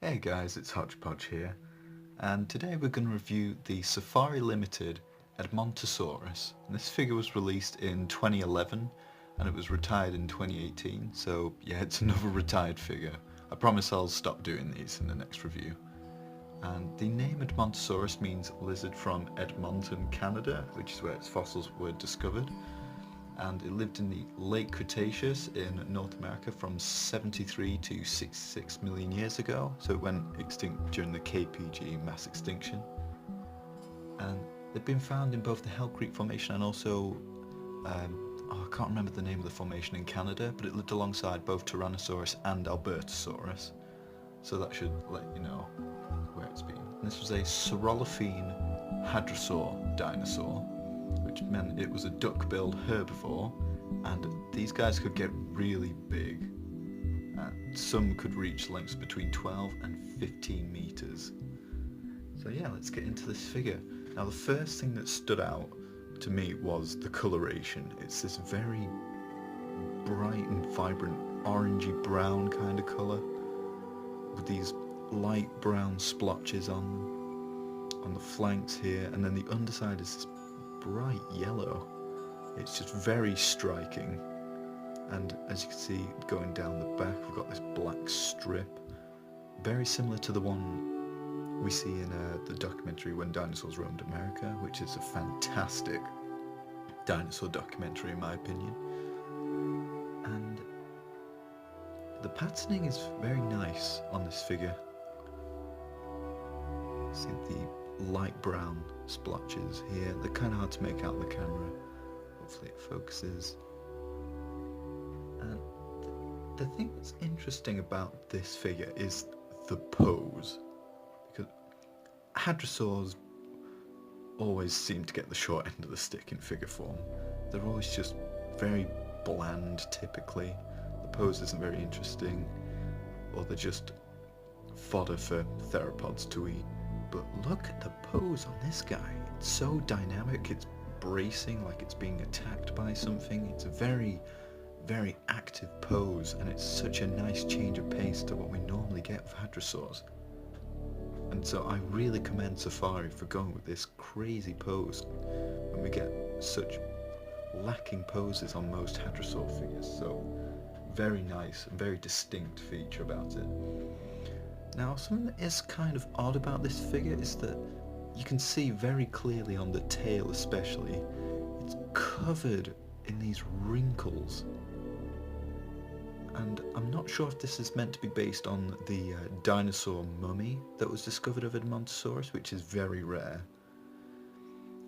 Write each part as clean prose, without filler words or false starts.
Hey guys, it's Hodgepodge here, and today we're going to review the Safari Limited Edmontosaurus. And this figure was released in 2011 and it was retired in 2018, so yeah, it's another retired figure. I promise I'll stop doing these in the next review. And the name Edmontosaurus means lizard from Edmonton, Canada, which is where its fossils were discovered. And it lived in the late Cretaceous in North America from 73 to 66 million years ago, so it went extinct during the KPG mass extinction. And they've been found in both the Hell Creek Formation and also, I can't remember the name of the formation in Canada, but it lived alongside both Tyrannosaurus and Albertosaurus, so that should let you know where it's been. And this was a Saurolophene hadrosaur dinosaur, which meant it was a duck-billed herbivore, and these guys could get really big. Some could reach lengths between 12 and 15 meters. So yeah, let's get into this figure. Now the first thing that stood out to me was the coloration. It's this very bright and vibrant orangey brown kind of colour, with these light brown splotches on the flanks here, and then the underside is this bright yellow. It's just very striking, and as you can see going down the back we've got this black strip, very similar to the one we see in the documentary When Dinosaurs Roamed America, which is a fantastic dinosaur documentary in my opinion. And the patterning is very nice on this figure. See the light brown splotches here. They're kind of hard to make out on the camera. Hopefully it focuses. And the thing that's interesting about this figure is the pose, because hadrosaurs always seem to get the short end of the stick in figure form. They're always just very bland typically. The pose isn't very interesting, or they're just fodder for theropods to eat. But look at the pose on this guy. It's so dynamic, it's bracing like it's being attacked by something. It's a very, very active pose, and it's such a nice change of pace to what we normally get with hadrosaurs. And so I really commend Safari for going with this crazy pose when we get such lacking poses on most hadrosaur figures. So very nice, very distinct feature about it. Now, something that is kind of odd about this figure is that you can see very clearly on the tail especially, it's covered in these wrinkles. And I'm not sure if this is meant to be based on the dinosaur mummy that was discovered of Edmontosaurus, which is very rare.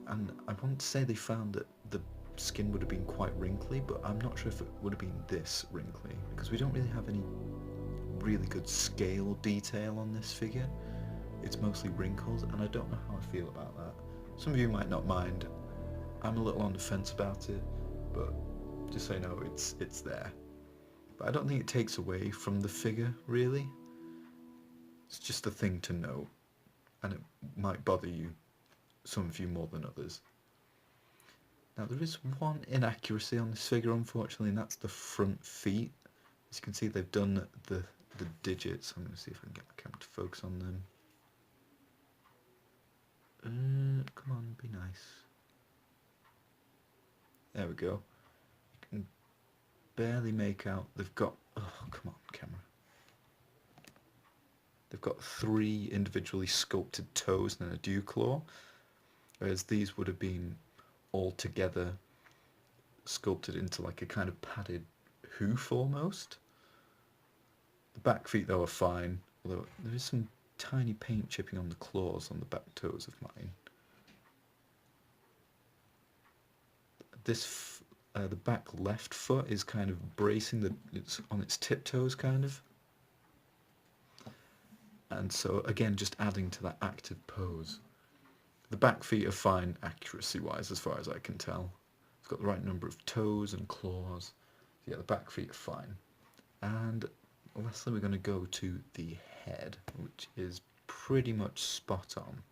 And I want to say they found that the skin would have been quite wrinkly, but I'm not sure if it would have been this wrinkly, because we don't really have any really good scale detail on this figure. It's mostly wrinkles, and I don't know how I feel about that. Some of you might not mind. I'm a little on the fence about it, but just so you know, it's there. But I don't think it takes away from the figure, really. It's just a thing to note, and it might bother you, some of you more than others. Now there is one inaccuracy on this figure, unfortunately, and that's the front feet. As you can see, they've done the digits. I'm going to see if I can get my camera to focus on them. Come on, be nice. There we go. You can barely make out. They've got, oh come on camera. They've got 3 individually sculpted toes and a dew claw, whereas these would have been all together sculpted into like a kind of padded hoof almost. The back feet though are fine, although there is some tiny paint chipping on the claws on the back toes of mine. This, the back left foot is kind of bracing, it's on its tiptoes kind of. And so again, just adding to that active pose. The back feet are fine accuracy wise as far as I can tell. It's got the right number of toes and claws. So yeah, the back feet are fine. And lastly, we're going to go to the head, which is pretty much spot on.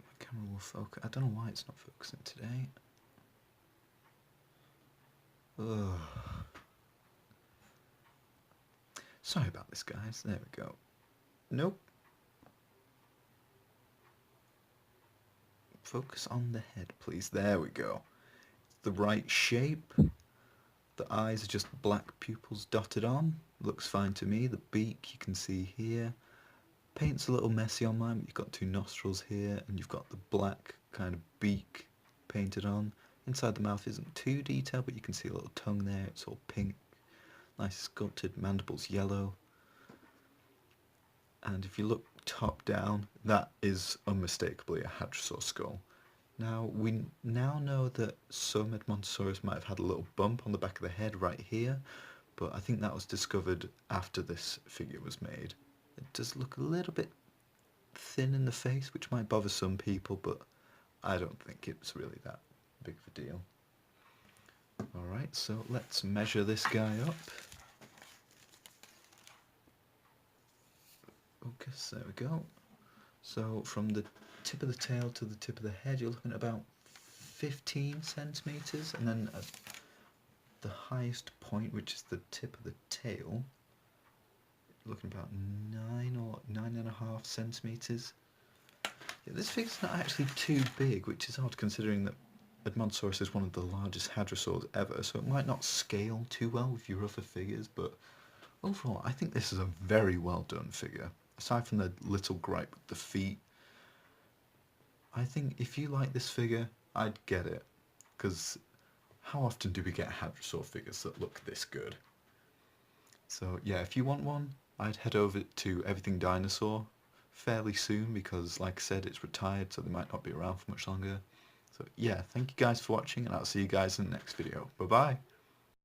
My camera will focus. I don't know why it's not focusing today. Ugh. Sorry about this, guys. There we go. Nope. Focus on the head, please. There we go. The right shape. The eyes are just black pupils dotted on. Looks fine to me. The beak you can see here. Paint's a little messy on mine, but you've got two nostrils here, and you've got the black kind of beak painted on. Inside the mouth isn't too detailed, but you can see a little tongue there. It's all pink. Nice sculpted mandibles, yellow. And if you look top down, that is unmistakably a hadrosaur skull. Now, we now know that some Edmontosaurus might have had a little bump on the back of the head right here, but I think that was discovered after this figure was made. It does look a little bit thin in the face, which might bother some people, but I don't think it's really that big of a deal. Alright, so let's measure this guy up. Focus, there we go. So from the tip of the tail to the tip of the head, you're looking at about 15 centimetres, and then at the highest point, which is the tip of the tail, you're looking about 9 or 9.5 centimetres. Yeah, this figure's not actually too big, which is odd considering that Edmontosaurus is one of the largest hadrosaurs ever, so it might not scale too well with your other figures, but overall I think this is a very well done figure. Aside from the little gripe with the feet, I think if you like this figure, I'd get it, because how often do we get hadrosaur figures that look this good? So yeah, if you want one, I'd head over to Everything Dinosaur fairly soon, because like I said, it's retired, so they might not be around for much longer. So yeah, thank you guys for watching, and I'll see you guys in the next video. Bye bye!